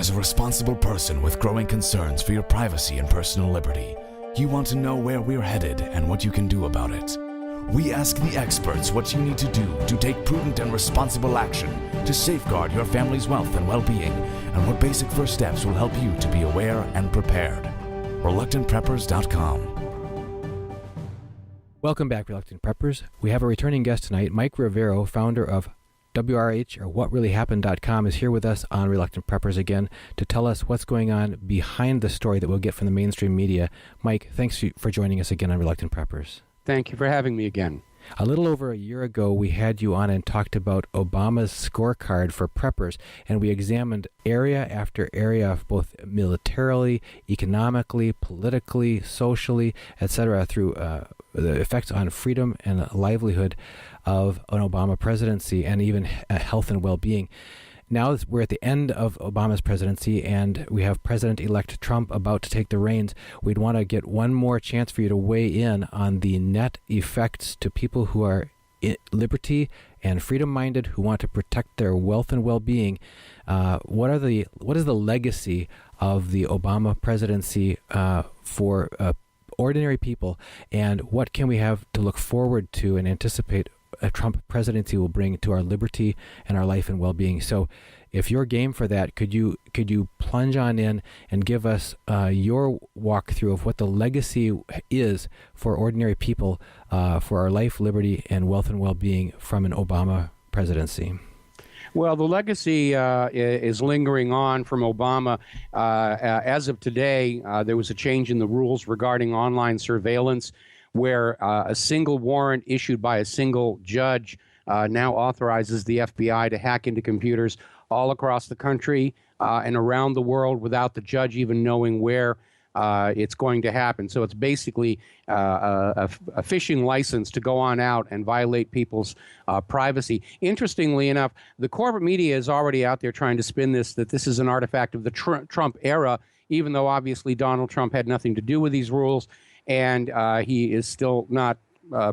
As a responsible person with growing concerns for your privacy and personal liberty, you want to know where we're headed and what you can do about it. We ask the experts what you need to do to take prudent and responsible action to safeguard your family's wealth and well-being, and what basic first steps will help you to be aware and prepared. ReluctantPreppers.com. Welcome back, Reluctant Preppers. We have a returning guest tonight. Mike Rivero, founder of WRH, or WhatReallyHappened.com, is here with us on Reluctant Preppers again to tell us what's going on behind the story that we'll get from the mainstream media. Mike, thanks for joining us again on Reluctant Preppers. Thank you for having me again. A little over a year ago, we had you on and talked about Obama's scorecard for preppers, and we examined area after area, both militarily, economically, politically, socially, etc., through the effects on freedom and livelihood of an Obama presidency, and even health and well-being. Now we're at the end of Obama's presidency, and we have President-elect Trump about to take the reins. We'd want to get one more chance for you to weigh in on the net effects to people who are liberty and freedom-minded, who want to protect their wealth and well-being. What is the legacy of the Obama presidency for ordinary people, and what can we have to look forward to and anticipate a Trump presidency will bring to our liberty and our life and well-being? So if you're game for that, could you plunge on in and give us your walkthrough of what the legacy is for ordinary people for our life, liberty, and wealth and well-being from an Obama presidency? Well, the legacy is lingering on from Obama. As of today, there was a change in the rules regarding online surveillance, where a single warrant issued by a single judge now authorizes the FBI to hack into computers all across the country and around the world without the judge even knowing where it's going to happen. So it's basically a fishing license to go on out and violate people's privacy. Interestingly enough, the corporate media is already out there trying to spin that this is an artifact of the Trump era, even though obviously Donald Trump had nothing to do with these rules. And he is still not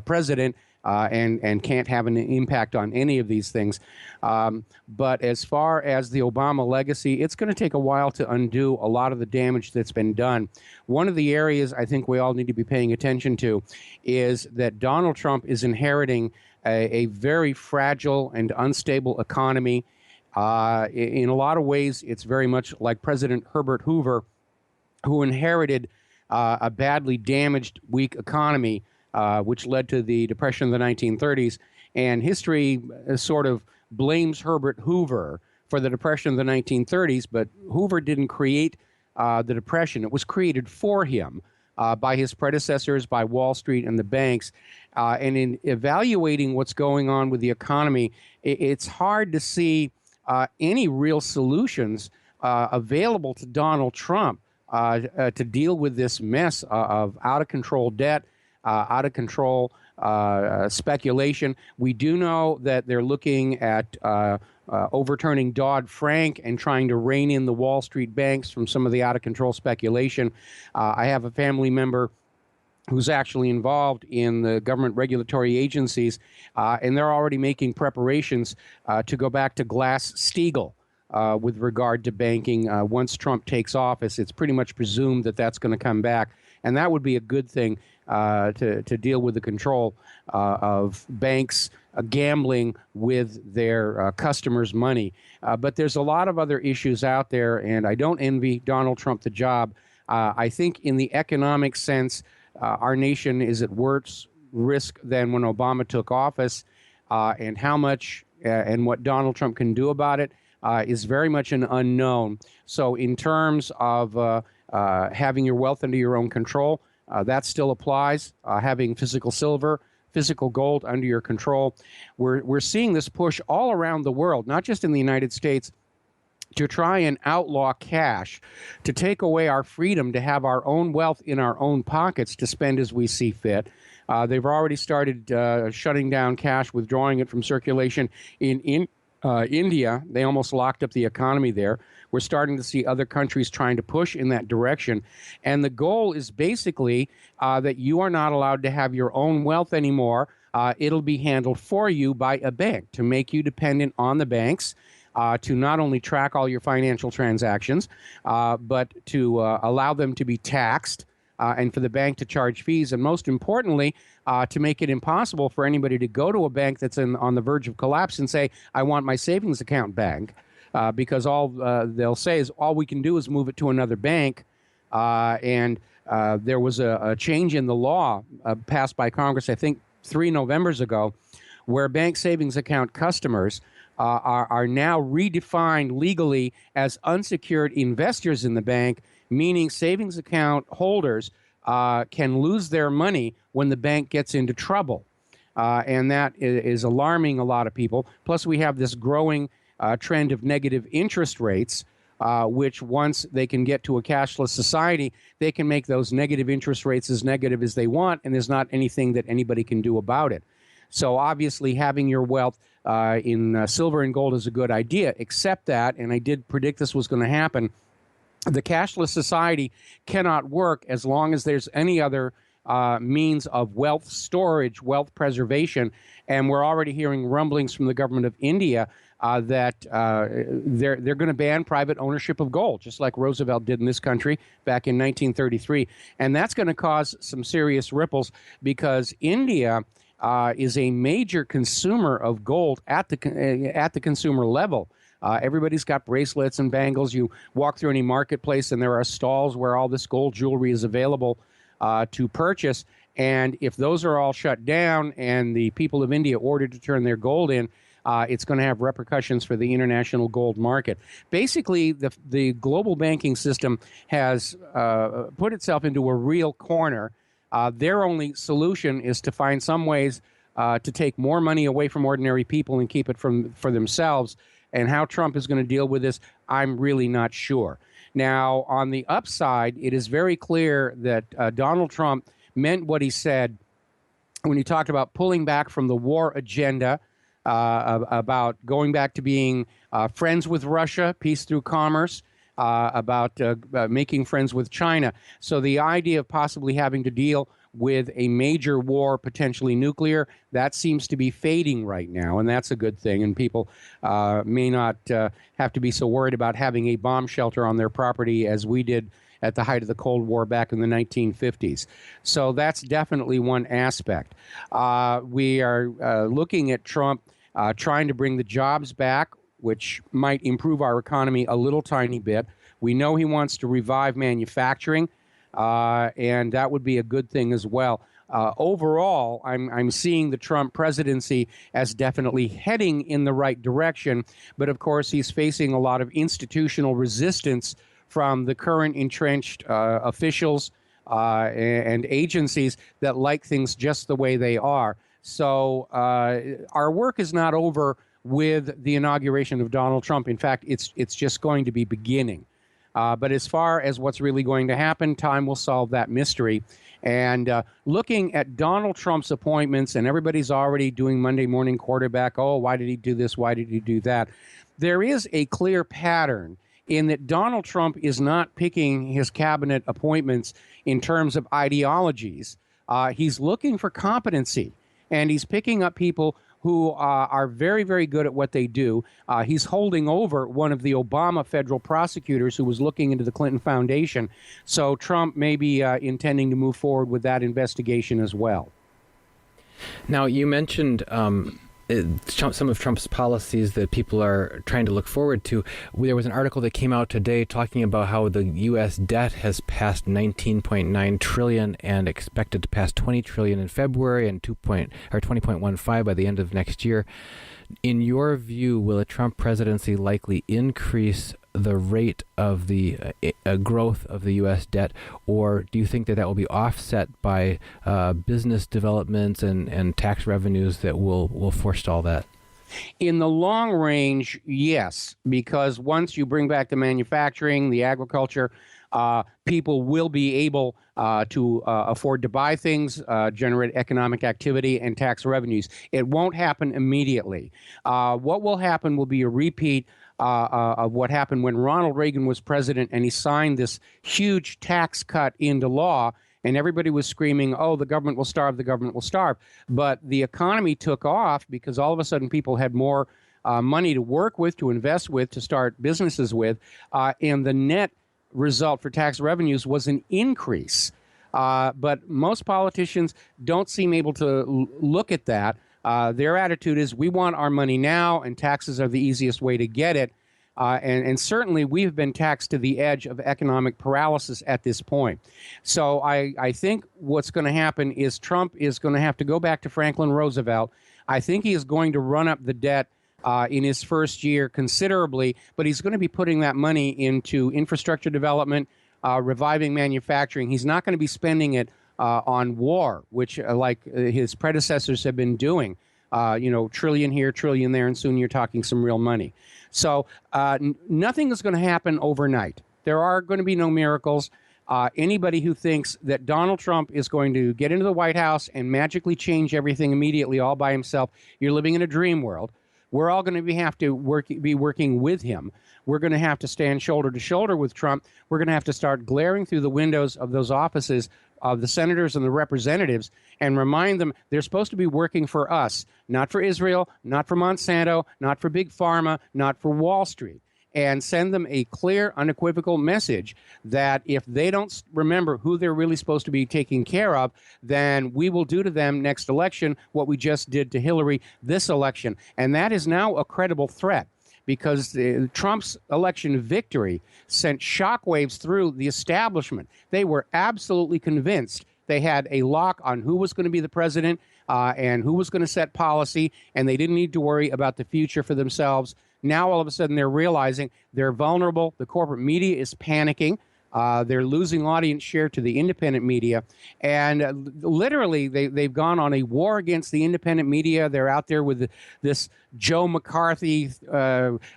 president and can't have an impact on any of these things. But as far as the Obama legacy, it's going to take a while to undo a lot of the damage that's been done. One of the areas I think we all need to be paying attention to is that Donald Trump is inheriting a very fragile and unstable economy. In a lot of ways, it's very much like President Herbert Hoover, who inherited a badly damaged, weak economy, which led to the Depression of the 1930s. And history sort of blames Herbert Hoover for the Depression of the 1930s, but Hoover didn't create the Depression. It was created for him by his predecessors, by Wall Street and the banks. And in evaluating what's going on with the economy, it's hard to see any real solutions available to Donald Trump to deal with this mess of out-of-control debt, out-of-control speculation. We do know that they're looking at overturning Dodd-Frank and trying to rein in the Wall Street banks from some of the out-of-control speculation. I have a family member who's actually involved in the government regulatory agencies, and they're already making preparations to go back to Glass-Steagall. With regard to banking, once Trump takes office, it's pretty much presumed that that's going to come back. And that would be a good thing to deal with the control of banks gambling with their customers' money. But there's a lot of other issues out there, and I don't envy Donald Trump the job. I think in the economic sense, our nation is at worse risk than when Obama took office, and how much and what Donald Trump can do about it is very much an unknown. So in terms of having your wealth under your own control, that still applies. Having physical silver, physical gold under your control. We're seeing this push all around the world, not just in the United States, to try and outlaw cash, to take away our freedom to have our own wealth in our own pockets to spend as we see fit. They've already started shutting down cash, withdrawing it from circulation in India. They almost locked up the economy there. We're starting to see other countries trying to push in that direction. And the goal is basically that you are not allowed to have your own wealth anymore. It'll be handled for you by a bank to make you dependent on the banks. to not only track all your financial transactions, but to allow them to be taxed and for the bank to charge fees, and most importantly, to make it impossible for anybody to go to a bank that's on the verge of collapse and say, I want my savings account back, because all they'll say is all we can do is move it to another bank. And there was a change in the law passed by Congress, I think 3 Novembers ago, where bank savings account customers are now redefined legally as unsecured investors in the bank, meaning savings account holders can lose their money when the bank gets into trouble. And that is alarming a lot of people. Plus, we have this growing trend of negative interest rates, which once they can get to a cashless society, they can make those negative interest rates as negative as they want, and there's not anything that anybody can do about it. So obviously having your wealth in silver and gold is a good idea, except that, and I did predict this was going to happen, the cashless society cannot work as long as there's any other means of wealth storage, wealth preservation. And we're already hearing rumblings from the government of India that they're going to ban private ownership of gold, just like Roosevelt did in this country back in 1933. And that's going to cause some serious ripples because India is a major consumer of gold at the consumer level. Everybody's got bracelets and bangles. You walk through any marketplace and there are stalls where all this gold jewelry is available to purchase. And if those are all shut down and the people of India ordered to turn their gold in, it's going to have repercussions for the international gold market. Basically, the global banking system has put itself into a real corner. Their only solution is to find some ways to take more money away from ordinary people and keep it for themselves. And how Trump is going to deal with this, I'm really not sure. Now, on the upside, it is very clear that Donald Trump meant what he said when he talked about pulling back from the war agenda, about going back to being friends with Russia, peace through commerce, about making friends with China. So the idea of possibly having to deal with a major war, potentially nuclear, that seems to be fading right now, and that's a good thing. And people may not have to be so worried about having a bomb shelter on their property as we did at the height of the Cold War back in the 1950s. So that's definitely one aspect. We are looking at Trump trying to bring the jobs back, which might improve our economy a little tiny bit. We know he wants to revive manufacturing, and that would be a good thing as well. Overall, I'm seeing the Trump presidency as definitely heading in the right direction, but of course he's facing a lot of institutional resistance from the current entrenched officials and agencies that like things just the way they are. So our work is not over with the inauguration of Donald Trump. In fact, it's just going to be beginning. But as far as what's really going to happen, time will solve that mystery. And looking at Donald Trump's appointments, and everybody's already doing Monday morning quarterback, oh, why did he do this? Why did he do that? There is a clear pattern in that Donald Trump is not picking his cabinet appointments in terms of ideologies. He's looking for competency, and he's picking up people who are very, very good at what they do. He's holding over one of the Obama federal prosecutors who was looking into the Clinton Foundation. So Trump may be intending to move forward with that investigation as well. Now, you mentioned some of Trump's policies that people are trying to look forward to. There was an article that came out today talking about how the U.S. debt has passed $19.9 trillion and expected to pass $20 trillion in February and 20.15 by the end of next year. In your view, will a Trump presidency likely increase the rate of the growth of the U.S. debt, or do you think that will be offset by business developments and tax revenues that will forestall that? In the long range, yes, because once you bring back the manufacturing, the agriculture, people will be able to afford to buy things, generate economic activity and tax revenues. It won't happen immediately. What will happen will be a repeat of what happened when Ronald Reagan was president and he signed this huge tax cut into law, and everybody was screaming, oh, the government will starve, the government will starve. But the economy took off because all of a sudden people had more money to work with, to invest with, to start businesses with, and the net result for tax revenues was an increase. But most politicians don't seem able to look at that. Their attitude is, we want our money now, and taxes are the easiest way to get it. And certainly we've been taxed to the edge of economic paralysis at this point. So I think what's going to happen is Trump is going to have to go back to Franklin Roosevelt. I think he is going to run up the debt in his first year considerably, but he's going to be putting that money into infrastructure development, reviving manufacturing. He's not going to be spending it on war, which like his predecessors have been doing. Trillion here, trillion there, and soon you're talking some real money. So nothing is going to happen overnight. There are going to be no miracles. Anybody who thinks that Donald Trump is going to get into the White House and magically change everything immediately all by himself, you're living in a dream world. We're all going to be working with him. We're going to have to stand shoulder to shoulder with Trump. We're going to have to start glaring through the windows of those offices of the senators and the representatives and remind them they're supposed to be working for us, not for Israel, not for Monsanto, not for Big Pharma, not for Wall Street, and send them a clear, unequivocal message that if they don't remember who they're really supposed to be taking care of, then we will do to them next election what we just did to Hillary this election. And that is now a credible threat, because Trump's election victory sent shockwaves through the establishment. They were absolutely convinced they had a lock on who was going to be the president and who was going to set policy, and they didn't need to worry about the future for themselves. Now, all of a sudden, they're realizing they're vulnerable. The corporate media is panicking. They're losing audience share to the independent media. And literally, they've gone on a war against the independent media. They're out there with this Joe McCarthy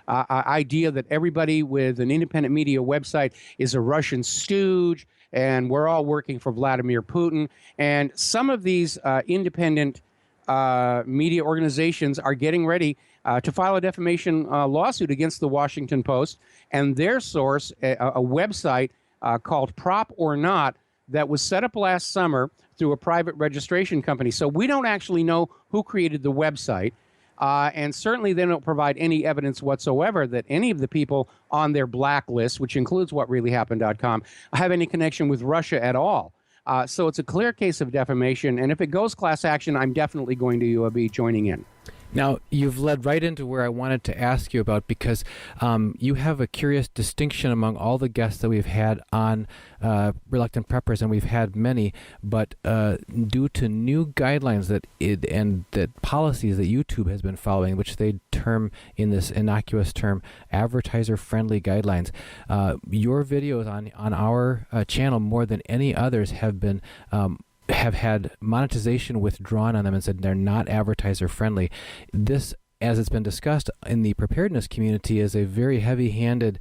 idea that everybody with an independent media website is a Russian stooge, and we're all working for Vladimir Putin. And some of these independent media organizations are getting ready to file a defamation lawsuit against the Washington Post and their source, a website called Prop or Not, that was set up last summer through a private registration company. So we don't actually know who created the website, and certainly they don't provide any evidence whatsoever that any of the people on their blacklist, which includes whatreallyhappened.com, have any connection with Russia at all. So it's a clear case of defamation, and if it goes class action, I'm definitely going to be joining in. Now, you've led right into where I wanted to ask you about, because you have a curious distinction among all the guests that we've had on Reluctant Preppers, and we've had many, but due to new guidelines that policies that YouTube has been following, which they term in this innocuous term advertiser-friendly guidelines, your videos on our channel more than any others have been have had monetization withdrawn on them and said they're not advertiser friendly. This, as it's been discussed in the preparedness community, is a very heavy-handed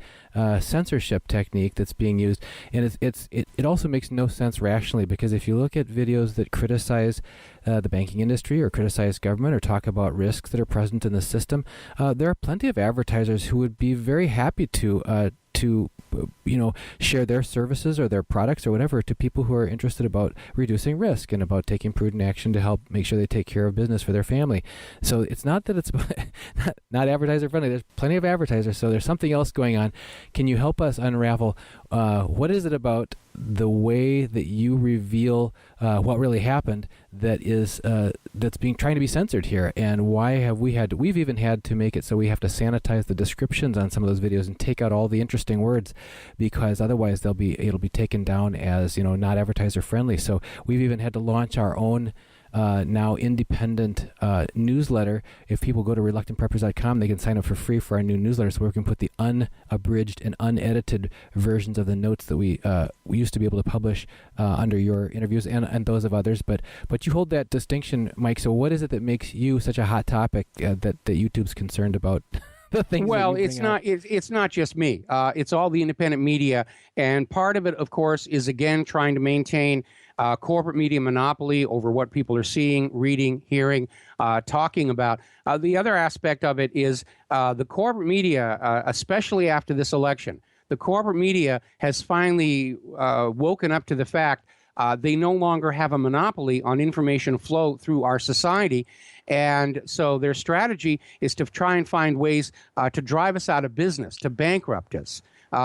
censorship technique that's being used, and it also makes no sense rationally, because if you look at videos that criticize the banking industry or criticize government or talk about risks that are present in the system, there are plenty of advertisers who would be very happy to share their services or their products or whatever to people who are interested about reducing risk and about taking prudent action to help make sure they take care of business for their family. So it's not that it's not advertiser friendly. There's plenty of advertisers, so there's something else going on. Can you help us unravel what is it about the way that you reveal what really happened that is that's trying to be censored here, and why have we've even had to make it so we have to sanitize the descriptions on some of those videos and take out all the interesting words, because otherwise it'll be taken down as not advertiser friendly. So we've even had to launch our own now independent newsletter. If people go to reluctantpreppers.com, they can sign up for free for our new newsletter, so we can put the unabridged and unedited versions of the notes that we used to be able to publish under your interviews and those of others. But you hold that distinction, Mike. So what is it that makes you such a hot topic that YouTube's concerned about? Well, it's not just me. It's all the independent media, and part of it, of course, is again trying to maintain corporate media monopoly over what people are seeing, reading, hearing, talking about. The other aspect of it is the corporate media, especially after this election. The corporate media has finally woken up to the fact They no longer have a monopoly on information flow through our society. And so their strategy is to try and find ways to drive us out of business, to bankrupt us.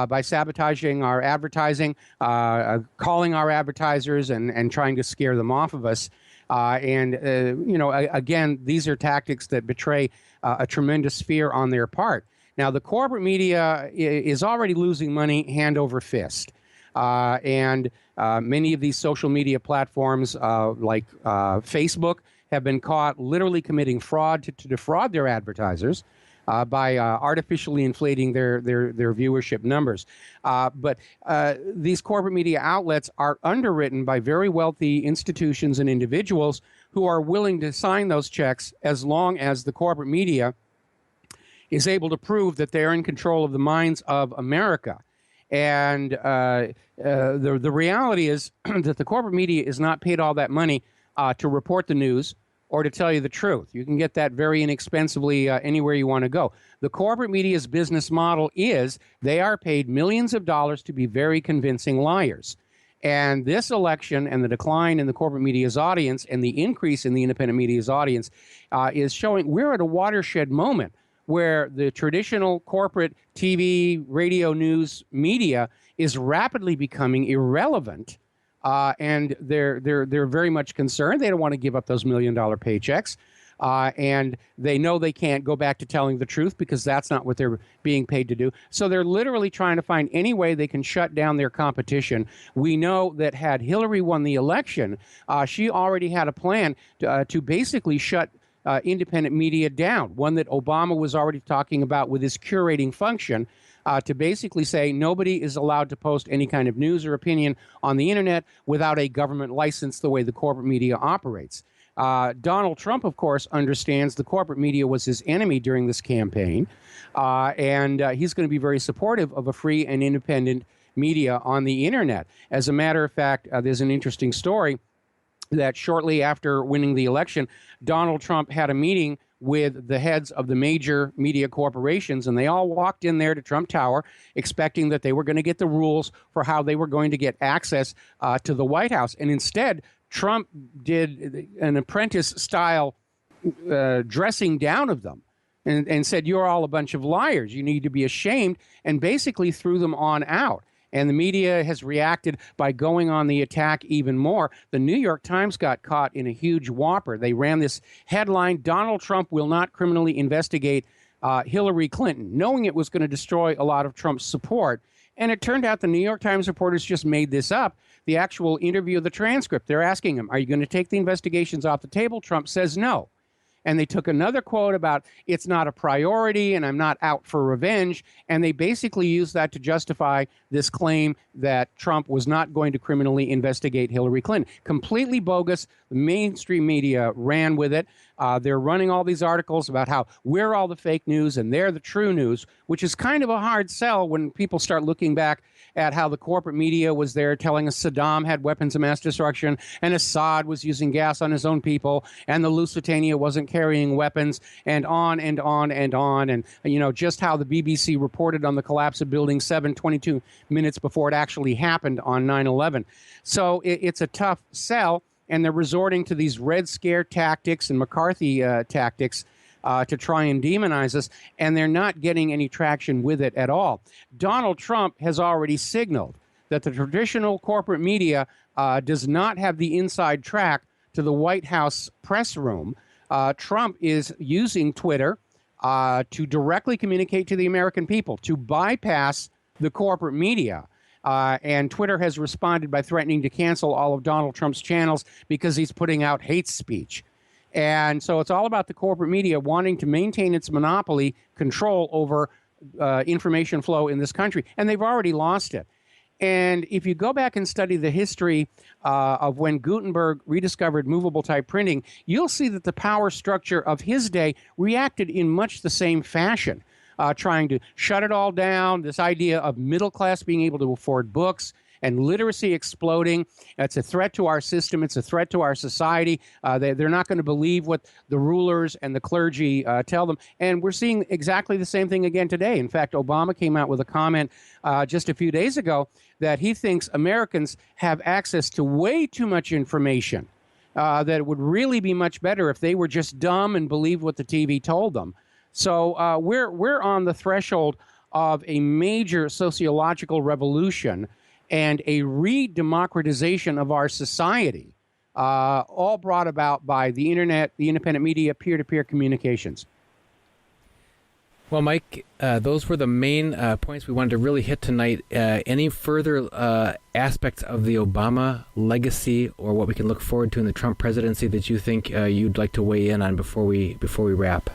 By sabotaging our advertising, calling our advertisers and trying to scare them off of us. Again, these are tactics that betray a tremendous fear on their part. Now, the corporate media is already losing money hand over fist. And many of these social media platforms like Facebook have been caught literally committing fraud to defraud their advertisers. By artificially inflating their viewership numbers. But these corporate media outlets are underwritten by very wealthy institutions and individuals who are willing to sign those checks as long as the corporate media is able to prove that they're in control of the minds of America. And the reality is that the corporate media is not paid all that money to report the news or to tell you the truth. You can get that very inexpensively anywhere you want to go. The corporate media's business model is they are paid millions of dollars to be very convincing liars. And this election and the decline in the corporate media's audience and the increase in the independent media's audience is showing we're at a watershed moment where the traditional corporate TV, radio, news media is rapidly becoming irrelevant. And they're very much concerned. They don't want to give up those $1 million paychecks. And they know they can't go back to telling the truth because that's not what they're being paid to do. So they're literally trying to find any way they can shut down their competition. We know that had Hillary won the election, she already had a plan to basically shut independent media down, one that Obama was already talking about with his curating function. To basically say nobody is allowed to post any kind of news or opinion on the internet without a government license the way the corporate media operates. Donald Trump, of course, understands the corporate media was his enemy during this campaign, and he's going to be very supportive of a free and independent media on the internet. As a matter of fact, there's an interesting story that shortly after winning the election, Donald Trump had a meeting with the heads of the major media corporations, and they all walked in there to Trump Tower expecting that they were going to get the rules for how they were going to get access to the White House. And instead, Trump did an apprentice-style dressing down of them and said, you're all a bunch of liars. You need to be ashamed, and basically threw them on out. And the media has reacted by going on the attack even more. The New York Times got caught in a huge whopper. They ran this headline, Donald Trump will not criminally investigate Hillary Clinton, knowing it was going to destroy a lot of Trump's support. And it turned out the New York Times reporters just made this up. The actual interview, the transcript, they're asking him, are you going to take the investigations off the table? Trump says no. And they took another quote about it's not a priority and I'm not out for revenge. And they basically used that to justify this claim that Trump was not going to criminally investigate Hillary Clinton. Completely bogus. The mainstream media ran with it. They're running all these articles about how we're all the fake news and they're the true news, which is kind of a hard sell when people start looking back at how the corporate media was there telling us Saddam had weapons of mass destruction and Assad was using gas on his own people and the Lusitania wasn't carrying weapons, and on and on and on. And, you know, just how the BBC reported on the collapse of Building 7 22 minutes before it actually happened on 9/11. So it's a tough sell, and they're resorting to these Red Scare tactics and McCarthy tactics to try and demonize us, and they're not getting any traction with it at all. Donald Trump has already signaled that the traditional corporate media does not have the inside track to the White House press room. Trump is using Twitter to directly communicate to the American people, to bypass the corporate media. And Twitter has responded by threatening to cancel all of Donald Trump's channels because he's putting out hate speech. And so it's all about the corporate media wanting to maintain its monopoly control over information flow in this country. And they've already lost it. And if you go back and study the history of when Gutenberg rediscovered movable type printing, you'll see that the power structure of his day reacted in much the same fashion, trying to shut it all down, this idea of middle class being able to afford books, and literacy exploding. It's a threat to our system. It's a threat to our society. They're not going to believe what the rulers and the clergy tell them. And we're seeing exactly the same thing again today. In fact, Obama came out with a comment just a few days ago that he thinks Americans have access to way too much information, that it would really be much better if they were just dumb and believed what the TV told them. So we're on the threshold of a major sociological revolution and a re-democratization of our society, all brought about by the internet, the independent media, peer-to-peer communications. Well, Mike, those were the main points we wanted to really hit tonight. Any further aspects of the Obama legacy or what we can look forward to in the Trump presidency that you think you'd like to weigh in on before we wrap?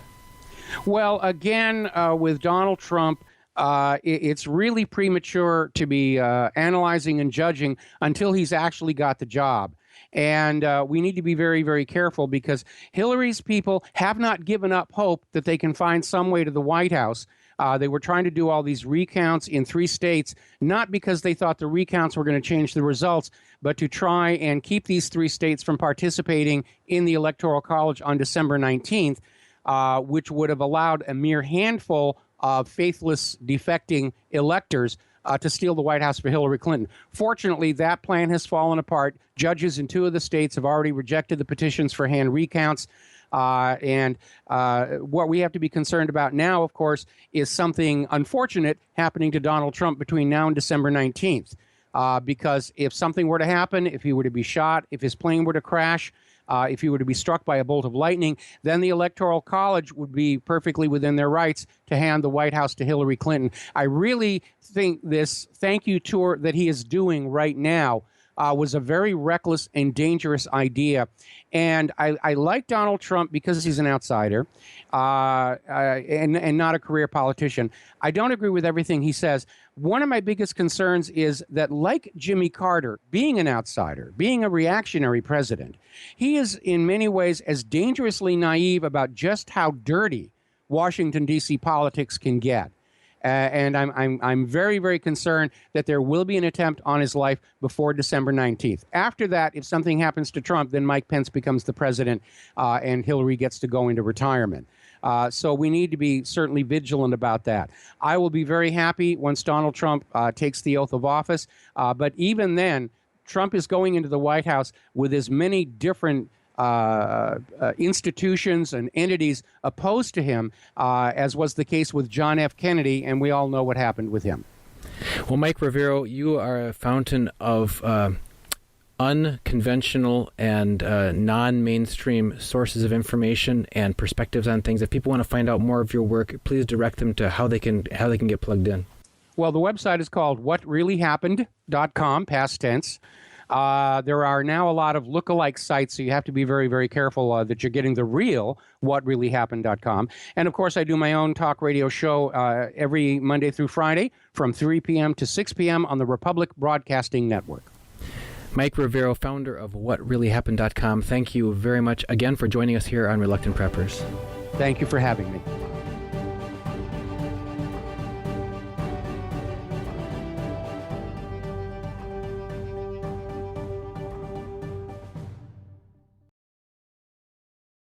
Well, again, with Donald Trump, it's really premature to be analyzing and judging until he's actually got the job. And we need to be very, very careful because Hillary's people have not given up hope that they can find some way to the White House. They were trying to do all these recounts in 3 states, not because they thought the recounts were going to change the results, but to try and keep these 3 states from participating in the Electoral College on December 19th, which would have allowed a mere handful of faithless, defecting electors to steal the White House for Hillary Clinton. Fortunately, that plan has fallen apart. Judges in 2 of the states have already rejected the petitions for hand recounts. And what we have to be concerned about now, of course, is something unfortunate happening to Donald Trump between now and December 19th. Because if something were to happen, if he were to be shot, if his plane were to crash, if he were to be struck by a bolt of lightning, then the Electoral College would be perfectly within their rights to hand the White House to Hillary Clinton. I really think this thank you tour that he is doing right now was a very reckless and dangerous idea. And I like Donald Trump because he's an outsider and not a career politician. I don't agree with everything he says. One of my biggest concerns is that, like Jimmy Carter, being an outsider, being a reactionary president, he is in many ways as dangerously naive about just how dirty Washington, D.C. politics can get. And I'm very, very concerned that there will be an attempt on his life before December 19th. After that, if something happens to Trump, then Mike Pence becomes the president and Hillary gets to go into retirement. So we need to be certainly vigilant about that. I will be very happy once Donald Trump takes the oath of office. But even then, Trump is going into the White House with as many different institutions and entities opposed to him, as was the case with John F. Kennedy, and we all know what happened with him. Well, Mike Rivero, you are a fountain of unconventional and non-mainstream sources of information and perspectives on things. If people want to find out more of your work, please direct them to how they can get plugged in. Well, the website is called whatreallyhappened.com, past tense. There are now a lot of lookalike sites, so you have to be very, very careful that you're getting the real whatreallyhappened.com. And, of course, I do my own talk radio show every Monday through Friday from 3 p.m. to 6 p.m. on the Republic Broadcasting Network. Mike Rivero, founder of whatreallyhappened.com, thank you very much again for joining us here on Reluctant Preppers. Thank you for having me.